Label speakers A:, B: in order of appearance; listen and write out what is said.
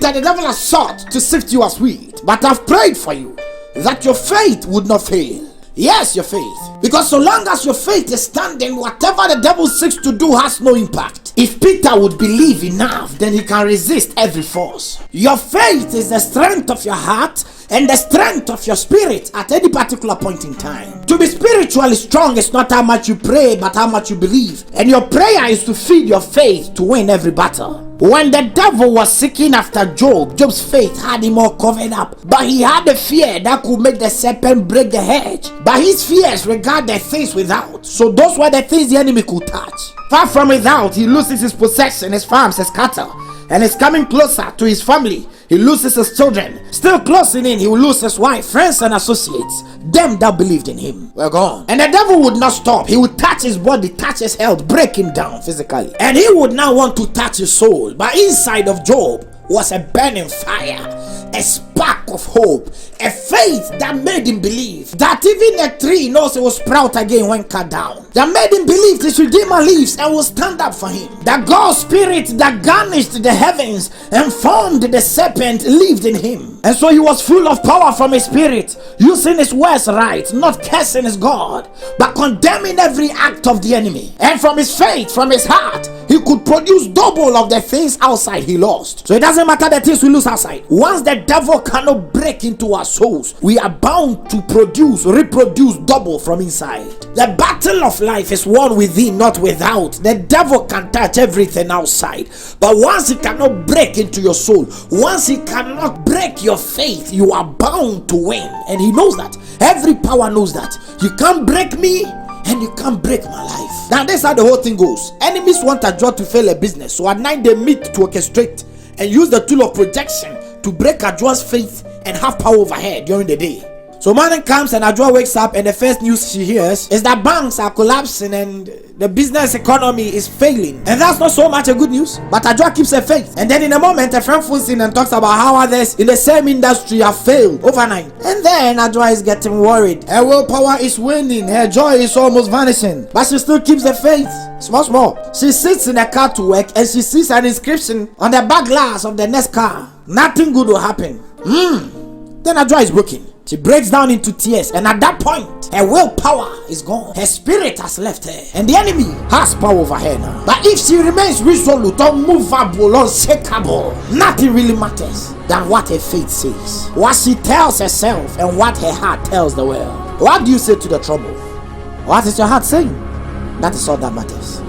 A: that the devil has sought to sift you as wheat, but I've prayed for you that your faith would not fail. Yes, your faith. Because so long as your faith is standing, whatever the devil seeks to do has no impact. If Peter would believe enough, then he can resist every force. Your faith is the strength of your heart and the strength of your spirit at any particular point in time. To be spiritually strong is not how much you pray, but how much you believe. And your prayer is to feed your faith to win every battle. When the devil was seeking after Job, Job's faith had him all covered up. But he had a fear that could make the serpent break the hedge. But his fears regard the things without. So those were the things the enemy could touch. Far from without, he loses his possession, his farms, his cattle. And is coming closer to his family. He loses his children. Still closing in, he will lose his wife, friends and associates. Them that believed in him were gone. And the devil would not stop. He would touch his body, touch his health, break him down physically. And he would now want to touch his soul. But inside of Job was a burning fire, a spark of hope, a faith that made him believe that even a tree knows it will sprout again when cut down. That made him believe his Redeemer lives and will stand up for him. That God's spirit that garnished the heavens and formed the serpent lived in him. And so he was full of power from his spirit, using his words right, not cursing his God, but condemning every act of the enemy. And from his faith, from his heart, he could produce double of the things outside he lost. So it doesn't matter the things we lose outside. Once the devil cannot break into our souls, we are bound to reproduce double from inside. The battle of life is won within, not without. The devil can touch everything outside, but once he cannot break into your soul, once he cannot break your faith, you are bound to win. And he knows that. Every power knows that. You can't break me and you can't break my life. Now this is how the whole thing goes. Enemies want Ajua to fail a business, so at night they meet to orchestrate and use the tool of projection to break Ajua's faith and have power over her during the day. So morning comes and Ajua wakes up and the first news she hears is that banks are collapsing and the business economy is failing. And that's not so much a good news, but Ajua keeps her faith. And then in a moment a friend phones in and talks about how others in the same industry have failed overnight. And then Ajua is getting worried. Her willpower is waning, her joy is almost vanishing, but she still keeps her faith. Small. She sits in a car to work and she sees an inscription on the back glass of the next car. Nothing good will happen. Then Ajua is broken. She breaks down into tears, and at that point, her willpower is gone. Her spirit has left her, and the enemy has power over her now. But if she remains resolute, unmovable, unshakable, nothing really matters than what her faith says, what she tells herself, and what her heart tells the world. What do you say to the trouble? What is your heart saying? That is all that matters.